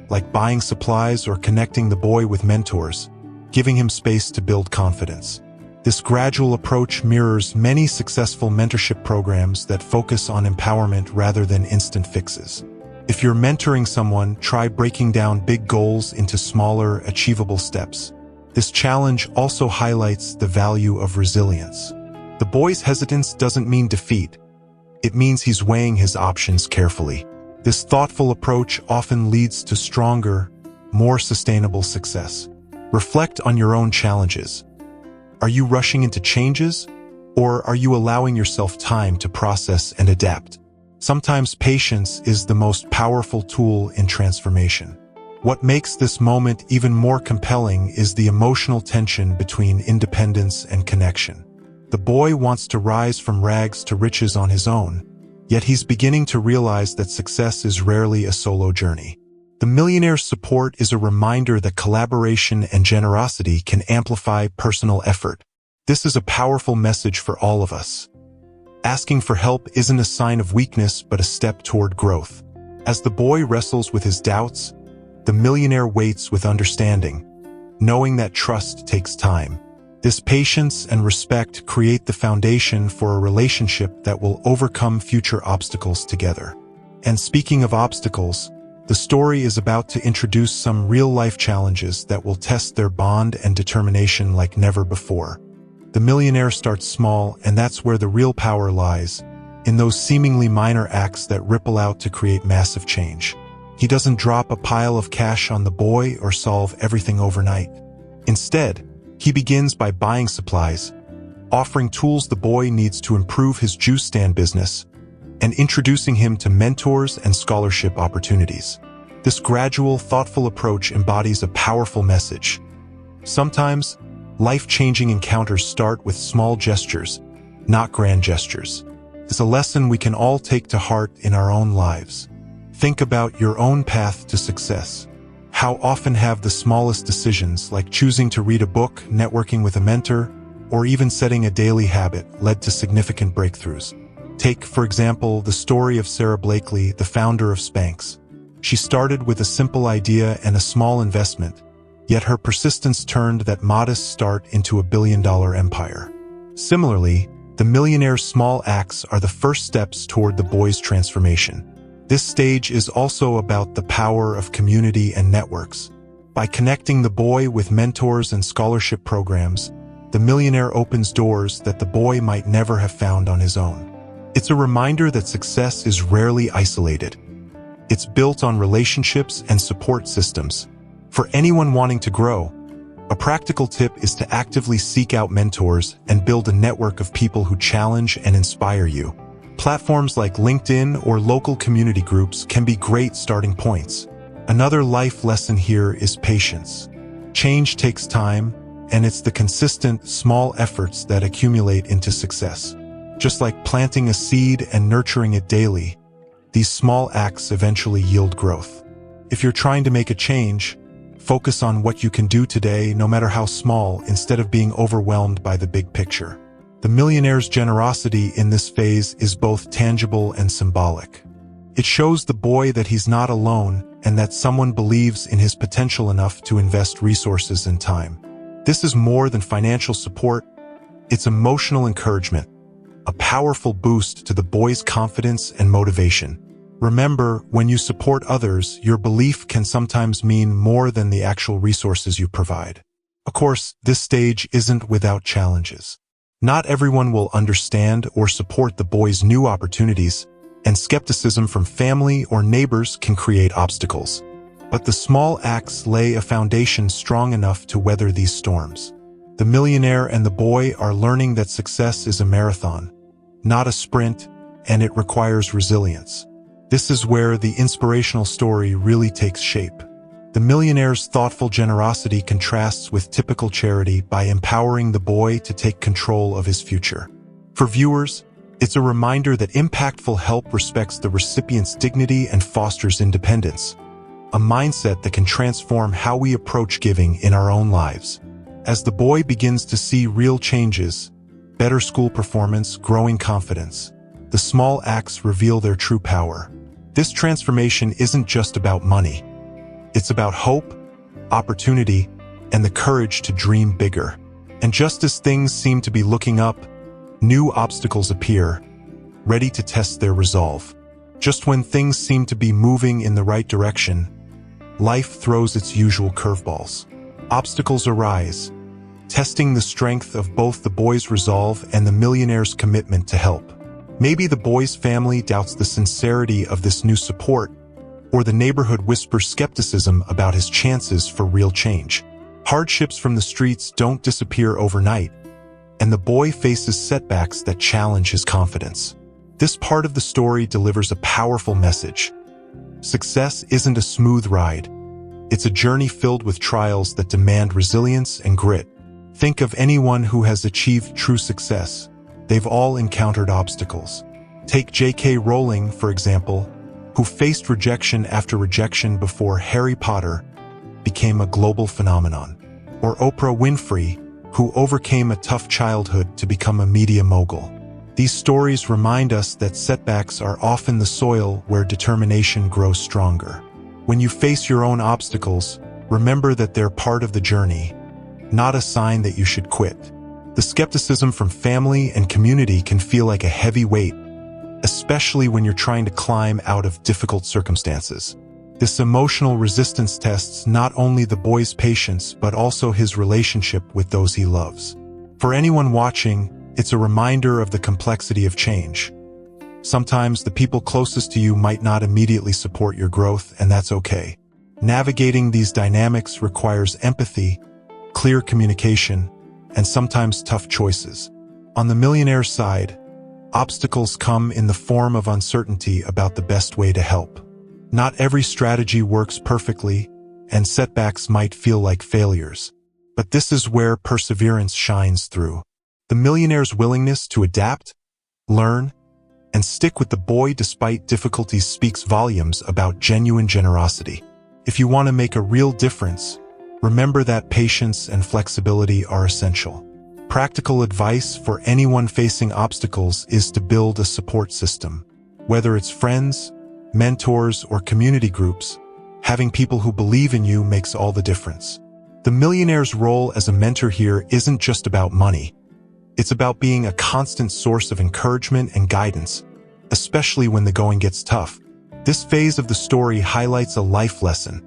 like buying supplies or connecting the boy with mentors, giving him space to build confidence. This gradual approach mirrors many successful mentorship programs that focus on empowerment rather than instant fixes. If you're mentoring someone, try breaking down big goals into smaller, achievable steps. This challenge also highlights the value of resilience. The boy's hesitance doesn't mean defeat. It means he's weighing his options carefully. This thoughtful approach often leads to stronger, more sustainable success. Reflect on your own challenges. Are you rushing into changes, or are you allowing yourself time to process and adapt? Sometimes patience is the most powerful tool in transformation. What makes this moment even more compelling is the emotional tension between independence and connection. The boy wants to rise from rags to riches on his own, yet he's beginning to realize that success is rarely a solo journey. The millionaire's support is a reminder that collaboration and generosity can amplify personal effort. This is a powerful message for all of us. Asking for help isn't a sign of weakness but a step toward growth. As the boy wrestles with his doubts, the millionaire waits with understanding, knowing that trust takes time. This patience and respect create the foundation for a relationship that will overcome future obstacles together. And speaking of obstacles, the story is about to introduce some real-life challenges that will test their bond and determination like never before. The millionaire starts small, and that's where the real power lies, in those seemingly minor acts that ripple out to create massive change. He doesn't drop a pile of cash on the boy or solve everything overnight. Instead, he begins by buying supplies, offering tools the boy needs to improve his juice stand business, and introducing him to mentors and scholarship opportunities. This gradual, thoughtful approach embodies a powerful message. Sometimes, life-changing encounters start with small gestures, not grand gestures. It's a lesson we can all take to heart in our own lives. Think about your own path to success. How often have the smallest decisions, like choosing to read a book, networking with a mentor, or even setting a daily habit, led to significant breakthroughs? Take, for example, the story of Sarah Blakely, the founder of Spanx. She started with a simple idea and a small investment, yet her persistence turned that modest start into a billion-dollar empire. Similarly, the Millionaire's small acts are the first steps toward the boy's transformation. This stage is also about the power of community and networks. By connecting the boy with mentors and scholarship programs, the Millionaire opens doors that the boy might never have found on his own. It's a reminder that success is rarely isolated. It's built on relationships and support systems. For anyone wanting to grow, a practical tip is to actively seek out mentors and build a network of people who challenge and inspire you. Platforms like LinkedIn or local community groups can be great starting points. Another life lesson here is patience. Change takes time, and it's the consistent, small efforts that accumulate into success. Just like planting a seed and nurturing it daily, these small acts eventually yield growth. If you're trying to make a change, focus on what you can do today, no matter how small, instead of being overwhelmed by the big picture. The Millionaire's generosity in this phase is both tangible and symbolic. It shows the boy that he's not alone and that someone believes in his potential enough to invest resources and time. This is more than financial support, it's emotional encouragement, a powerful boost to the boy's confidence and motivation. Remember, when you support others, your belief can sometimes mean more than the actual resources you provide. Of course, this stage isn't without challenges. Not everyone will understand or support the boy's new opportunities, and skepticism from family or neighbors can create obstacles. But the small acts lay a foundation strong enough to weather these storms. The Millionaire and the boy are learning that success is a marathon, not a sprint, and it requires resilience. This is where the inspirational story really takes shape. The Millionaire's thoughtful generosity contrasts with typical charity by empowering the boy to take control of his future. For viewers, it's a reminder that impactful help respects the recipient's dignity and fosters independence, a mindset that can transform how we approach giving in our own lives. As the boy begins to see real changes, better school performance, growing confidence, the small acts reveal their true power. This transformation isn't just about money. It's about hope, opportunity, and the courage to dream bigger. And just as things seem to be looking up, new obstacles appear, ready to test their resolve. Just when things seem to be moving in the right direction, life throws its usual curveballs. Obstacles arise, testing the strength of both the boy's resolve and the Millionaire's commitment to help. Maybe the boy's family doubts the sincerity of this new support, or the neighborhood whispers skepticism about his chances for real change. Hardships from the streets don't disappear overnight, and the boy faces setbacks that challenge his confidence. This part of the story delivers a powerful message. Success isn't a smooth ride. It's a journey filled with trials that demand resilience and grit. Think of anyone who has achieved true success. They've all encountered obstacles. Take J.K. Rowling, for example, who faced rejection after rejection before Harry Potter became a global phenomenon. Or Oprah Winfrey, who overcame a tough childhood to become a media mogul. These stories remind us that setbacks are often the soil where determination grows stronger. When you face your own obstacles, remember that they're part of the journey, not a sign that you should quit. The skepticism from family and community can feel like a heavy weight, especially when you're trying to climb out of difficult circumstances. This emotional resistance tests not only the boy's patience, but also his relationship with those he loves. For anyone watching, it's a reminder of the complexity of change. Sometimes the people closest to you might not immediately support your growth, and that's okay. Navigating these dynamics requires empathy, clear communication, and sometimes tough choices. On the millionaire side, obstacles come in the form of uncertainty about the best way to help. Not every strategy works perfectly, and setbacks might feel like failures. But this is where perseverance shines through. The millionaire's willingness to adapt, learn, and stick with the boy despite difficulties speaks volumes about genuine generosity. If you want to make a real difference, remember that patience and flexibility are essential. Practical advice for anyone facing obstacles is to build a support system. Whether it's friends, mentors, or community groups, having people who believe in you makes all the difference. The millionaire's role as a mentor here isn't just about money. It's about being a constant source of encouragement and guidance, especially when the going gets tough. This phase of the story highlights a life lesson.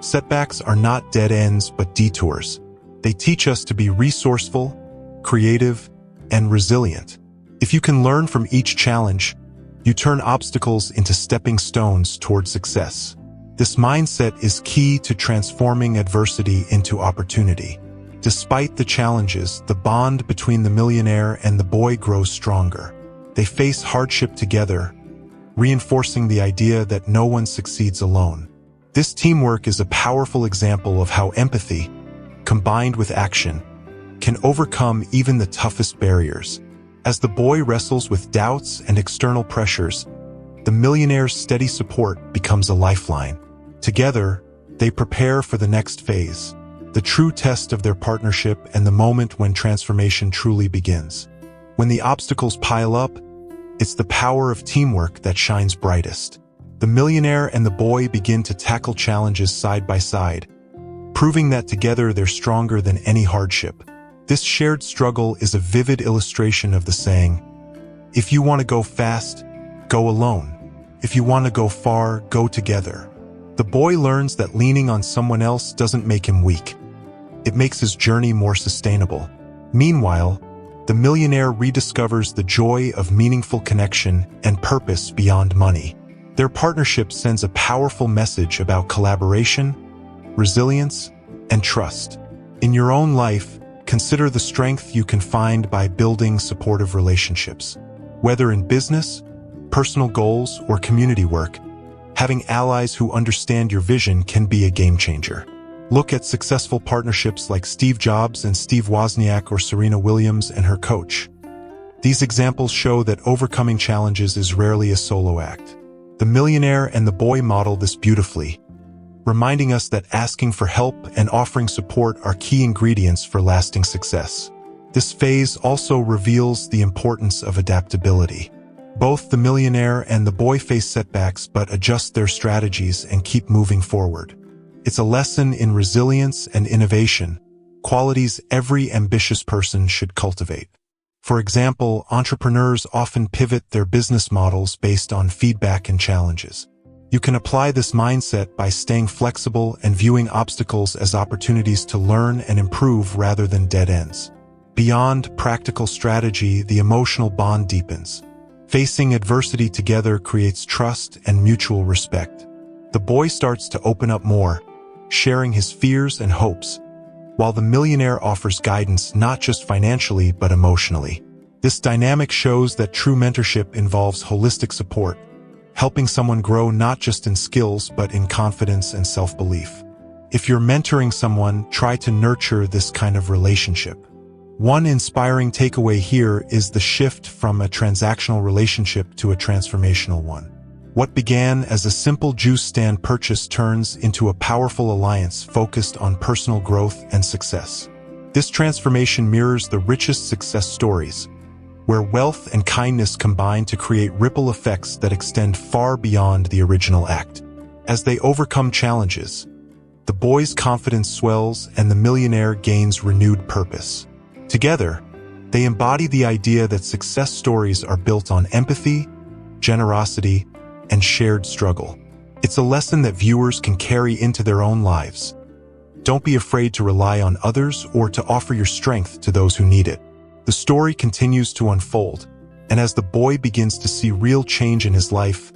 Setbacks are not dead ends, but detours. They teach us to be resourceful, creative, and resilient. If you can learn from each challenge, you turn obstacles into stepping stones toward success. This mindset is key to transforming adversity into opportunity. Despite the challenges, the bond between the millionaire and the boy grows stronger. They face hardship together, reinforcing the idea that no one succeeds alone. This teamwork is a powerful example of how empathy, combined with action, can overcome even the toughest barriers. As the boy wrestles with doubts and external pressures, the millionaire's steady support becomes a lifeline. Together, they prepare for the next phase, the true test of their partnership and the moment when transformation truly begins. When the obstacles pile up, it's the power of teamwork that shines brightest. The millionaire and the boy begin to tackle challenges side by side, proving that together they're stronger than any hardship. This shared struggle is a vivid illustration of the saying, "If you want to go fast, go alone. If you want to go far, go together." The boy learns that leaning on someone else doesn't make him weak. It makes his journey more sustainable. Meanwhile, the millionaire rediscovers the joy of meaningful connection and purpose beyond money. Their partnership sends a powerful message about collaboration, resilience, and trust. In your own life, consider the strength you can find by building supportive relationships. Whether in business, personal goals, or community work, having allies who understand your vision can be a game changer. Look at successful partnerships like Steve Jobs and Steve Wozniak or Serena Williams and her coach. These examples show that overcoming challenges is rarely a solo act. The millionaire and the boy model this beautifully, reminding us that asking for help and offering support are key ingredients for lasting success. This phase also reveals the importance of adaptability. Both the millionaire and the boy face setbacks but adjust their strategies and keep moving forward. It's a lesson in resilience and innovation, qualities every ambitious person should cultivate. For example, entrepreneurs often pivot their business models based on feedback and challenges. You can apply this mindset by staying flexible and viewing obstacles as opportunities to learn and improve rather than dead ends. Beyond practical strategy, the emotional bond deepens. Facing adversity together creates trust and mutual respect. The boy starts to open up more, sharing his fears and hopes, while the millionaire offers guidance not just financially but emotionally. This dynamic shows that true mentorship involves holistic support, helping someone grow not just in skills but in confidence and self-belief. If you're mentoring someone, try to nurture this kind of relationship. One inspiring takeaway here is the shift from a transactional relationship to a transformational one. What began as a simple juice stand purchase turns into a powerful alliance focused on personal growth and success. This transformation mirrors the richest success stories, where wealth and kindness combine to create ripple effects that extend far beyond the original act. As they overcome challenges, the boy's confidence swells and the millionaire gains renewed purpose. Together, they embody the idea that success stories are built on empathy, generosity, and shared struggle. It's a lesson that viewers can carry into their own lives. Don't be afraid to rely on others or to offer your strength to those who need it. The story continues to unfold, And as the boy begins to see real change in his life,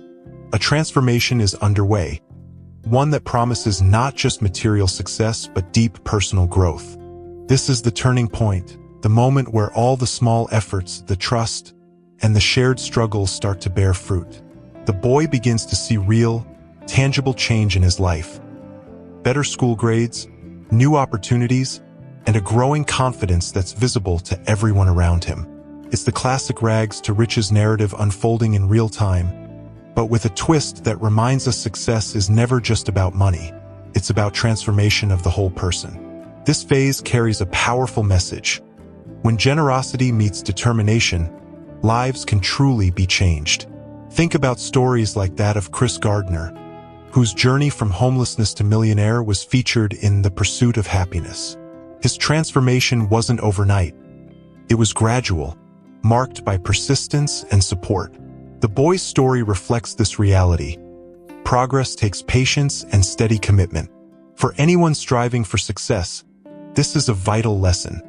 a transformation is underway, one that promises not just material success but deep personal growth. This is the turning point, the moment where all the small efforts, the trust, and the shared struggles start to bear fruit. The boy begins to see real, tangible change in his life. Better school grades, new opportunities, and a growing confidence that's visible to everyone around him. It's the classic rags to riches narrative unfolding in real time, but with a twist that reminds us success is never just about money. It's about transformation of the whole person. This phase carries a powerful message. When generosity meets determination, lives can truly be changed. Think about stories like that of Chris Gardner, whose journey from homelessness to millionaire was featured in The Pursuit of Happiness. His transformation wasn't overnight. It was gradual, marked by persistence and support. The boy's story reflects this reality. Progress takes patience and steady commitment. For anyone striving for success, this is a vital lesson.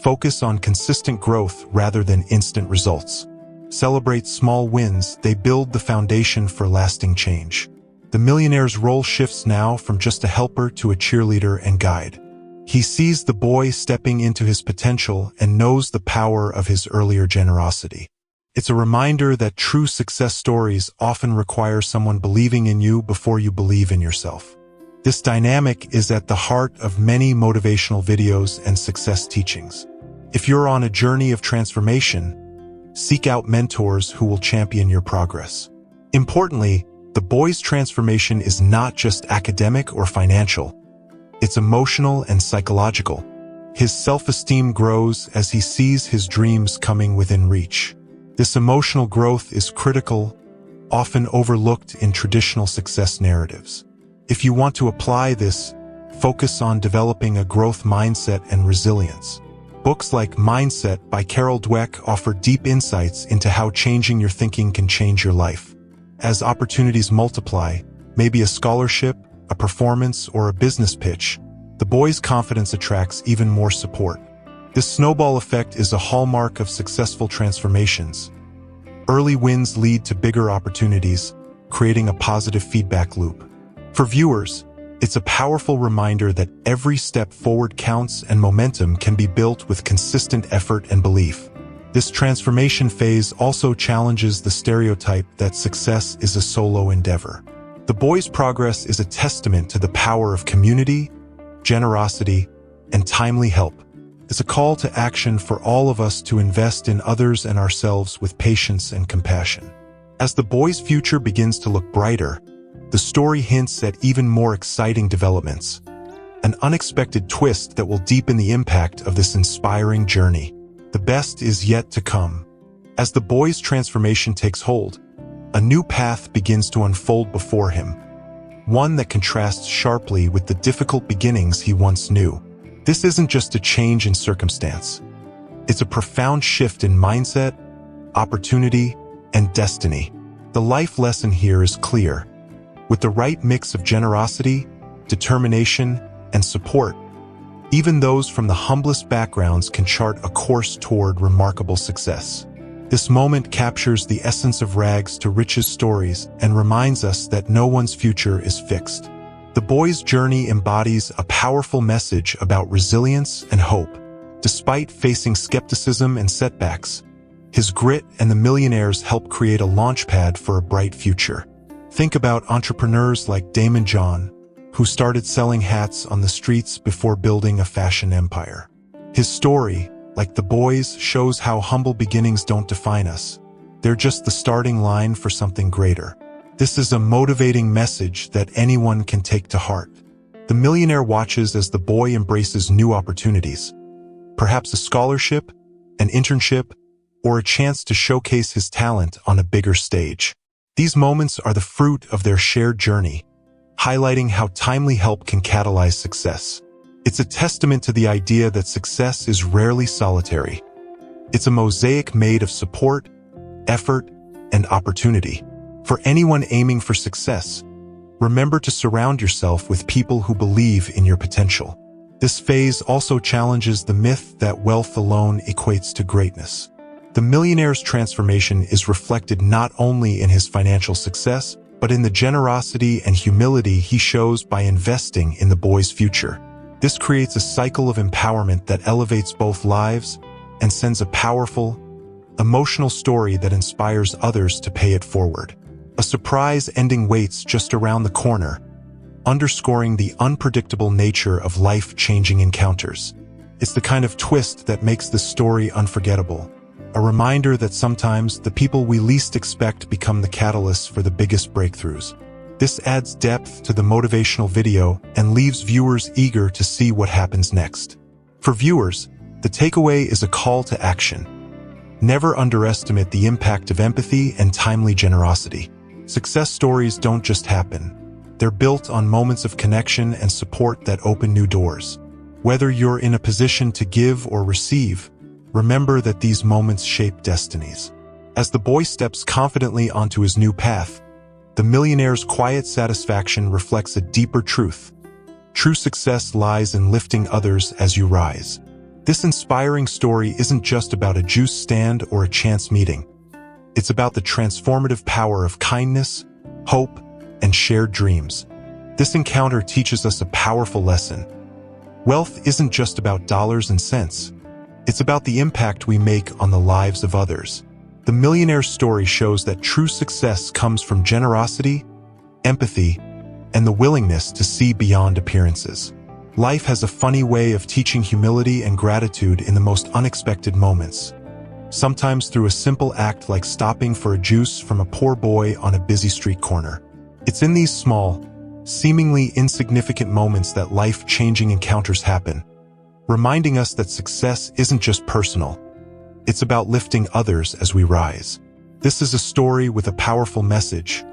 Focus on consistent growth rather than instant results. Celebrate small wins, they build the foundation for lasting change. The millionaire's role shifts now from just a helper to a cheerleader and guide. He sees the boy stepping into his potential and knows the power of his earlier generosity. It's a reminder that true success stories often require someone believing in you before you believe in yourself. This dynamic is at the heart of many motivational videos and success teachings. If you're on a journey of transformation, seek out mentors who will champion your progress. Importantly, the boy's transformation is not just academic or financial. It's emotional and psychological. His self-esteem grows as he sees his dreams coming within reach. This emotional growth is critical, often overlooked in traditional success narratives. If you want to apply this, focus on developing a growth mindset and resilience. Books like Mindset by Carol Dweck offer deep insights into how changing your thinking can change your life. As opportunities multiply, maybe a scholarship, a performance, or a business pitch, the boy's confidence attracts even more support. This snowball effect is a hallmark of successful transformations. Early wins lead to bigger opportunities, creating a positive feedback loop. For viewers, it's a powerful reminder that every step forward counts and momentum can be built with consistent effort and belief. This transformation phase also challenges the stereotype that success is a solo endeavor. The boy's progress is a testament to the power of community, generosity, and timely help. It's a call to action for all of us to invest in others and ourselves with patience and compassion. As the boy's future begins to look brighter, the story hints at even more exciting developments, an unexpected twist that will deepen the impact of this inspiring journey. The best is yet to come. As the boy's transformation takes hold, a new path begins to unfold before him, one that contrasts sharply with the difficult beginnings he once knew. This isn't just a change in circumstance. It's a profound shift in mindset, opportunity, and destiny. The life lesson here is clear. With the right mix of generosity, determination, and support, even those from the humblest backgrounds can chart a course toward remarkable success. This moment captures the essence of rags to riches stories and reminds us that no one's future is fixed. The boy's journey embodies a powerful message about resilience and hope. Despite facing skepticism and setbacks, his grit and the millionaires help create a launchpad for a bright future. Think about entrepreneurs like Damon John, who started selling hats on the streets before building a fashion empire. His story, like the boy's, shows how humble beginnings don't define us. They're just the starting line for something greater. This is a motivating message that anyone can take to heart. The millionaire watches as the boy embraces new opportunities, perhaps a scholarship, an internship, or a chance to showcase his talent on a bigger stage. These moments are the fruit of their shared journey, highlighting how timely help can catalyze success. It's a testament to the idea that success is rarely solitary. It's a mosaic made of support, effort, and opportunity. For anyone aiming for success, remember to surround yourself with people who believe in your potential. This phase also challenges the myth that wealth alone equates to greatness. The millionaire's transformation is reflected not only in his financial success, but in the generosity and humility he shows by investing in the boy's future. This creates a cycle of empowerment that elevates both lives and sends a powerful, emotional story that inspires others to pay it forward. A surprise ending waits just around the corner, underscoring the unpredictable nature of life-changing encounters. It's the kind of twist that makes this story unforgettable. A reminder that sometimes the people we least expect become the catalysts for the biggest breakthroughs. This adds depth to the motivational video and leaves viewers eager to see what happens next. For viewers, the takeaway is a call to action. Never underestimate the impact of empathy and timely generosity. Success stories don't just happen. They're built on moments of connection and support that open new doors. Whether you're in a position to give or receive, remember that these moments shape destinies. As the boy steps confidently onto his new path, the millionaire's quiet satisfaction reflects a deeper truth. True success lies in lifting others as you rise. This inspiring story isn't just about a juice stand or a chance meeting. It's about the transformative power of kindness, hope, and shared dreams. This encounter teaches us a powerful lesson. Wealth isn't just about dollars and cents. It's about the impact we make on the lives of others. The millionaire's story shows that true success comes from generosity, empathy, and the willingness to see beyond appearances. Life has a funny way of teaching humility and gratitude in the most unexpected moments. Sometimes through a simple act like stopping for a juice from a poor boy on a busy street corner. It's in these small, seemingly insignificant moments that life-changing encounters happen, reminding us that success isn't just personal. It's about lifting others as we rise. This is a story with a powerful message,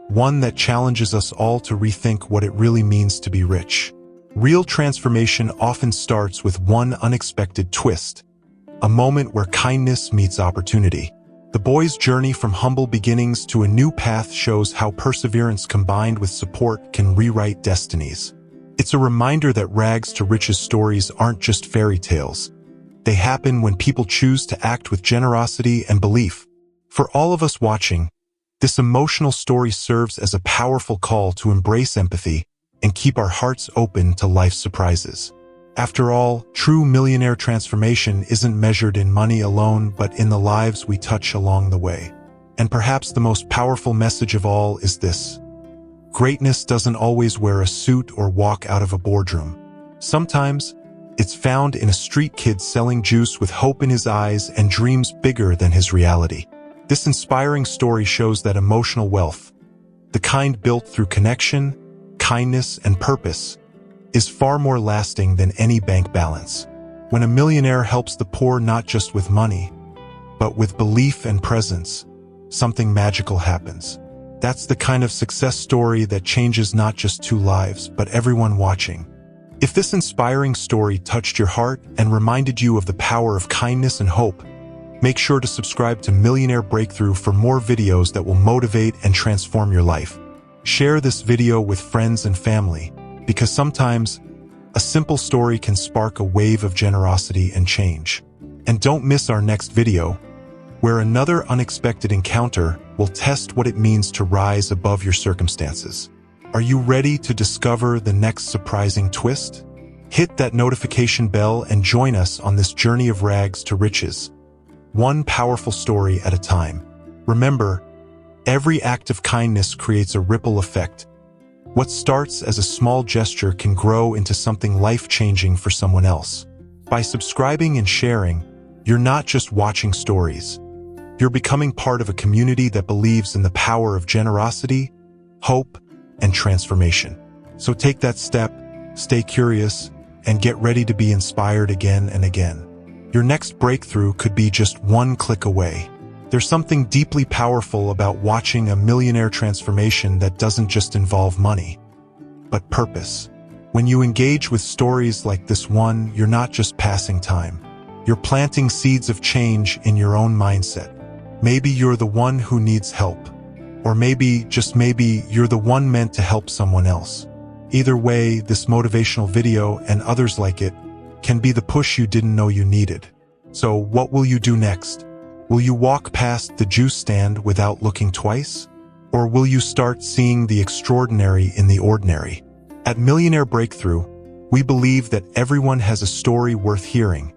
one that challenges us all to rethink what it really means to be rich. Real transformation often starts with one unexpected twist, a moment where kindness meets opportunity. The boy's journey from humble beginnings to a new path shows how perseverance combined with support can rewrite destinies. It's a reminder that rags to riches stories aren't just fairy tales. They happen when people choose to act with generosity and belief. For all of us watching, this emotional story serves as a powerful call to embrace empathy and keep our hearts open to life's surprises. After all, true millionaire transformation isn't measured in money alone, but in the lives we touch along the way. And perhaps the most powerful message of all is this: greatness doesn't always wear a suit or walk out of a boardroom. Sometimes, it's found in a street kid selling juice with hope in his eyes and dreams bigger than his reality. This inspiring story shows that emotional wealth, the kind built through connection, kindness, and purpose, is far more lasting than any bank balance. When a millionaire helps the poor not just with money, but with belief and presence, something magical happens. That's the kind of success story that changes not just two lives, but everyone watching. If this inspiring story touched your heart and reminded you of the power of kindness and hope, make sure to subscribe to Millionaire Breakthrough for more videos that will motivate and transform your life. Share this video with friends and family, because sometimes a simple story can spark a wave of generosity and change. And don't miss our next video, where another unexpected encounter will test what it means to rise above your circumstances. Are you ready to discover the next surprising twist? Hit that notification bell and join us on this journey of rags to riches, one powerful story at a time. Remember, every act of kindness creates a ripple effect. What starts as a small gesture can grow into something life-changing for someone else. By subscribing and sharing, you're not just watching stories. You're becoming part of a community that believes in the power of generosity, hope, and transformation. So take that step, stay curious, and get ready to be inspired again and again. Your next breakthrough could be just one click away. There's something deeply powerful about watching a millionaire transformation that doesn't just involve money, but purpose. When you engage with stories like this one, you're not just passing time. You're planting seeds of change in your own mindset. Maybe you're the one who needs help. Or maybe, just maybe, you're the one meant to help someone else. Either way, this motivational video and others like it can be the push you didn't know you needed. So what will you do next? Will you walk past the juice stand without looking twice? Or will you start seeing the extraordinary in the ordinary? At Millionaire Breakthrough, we believe that everyone has a story worth hearing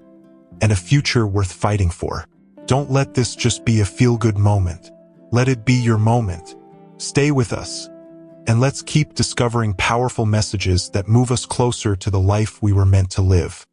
and a future worth fighting for. Don't let this just be a feel-good moment. Let it be your moment. Stay with us, and let's keep discovering powerful messages that move us closer to the life we were meant to live.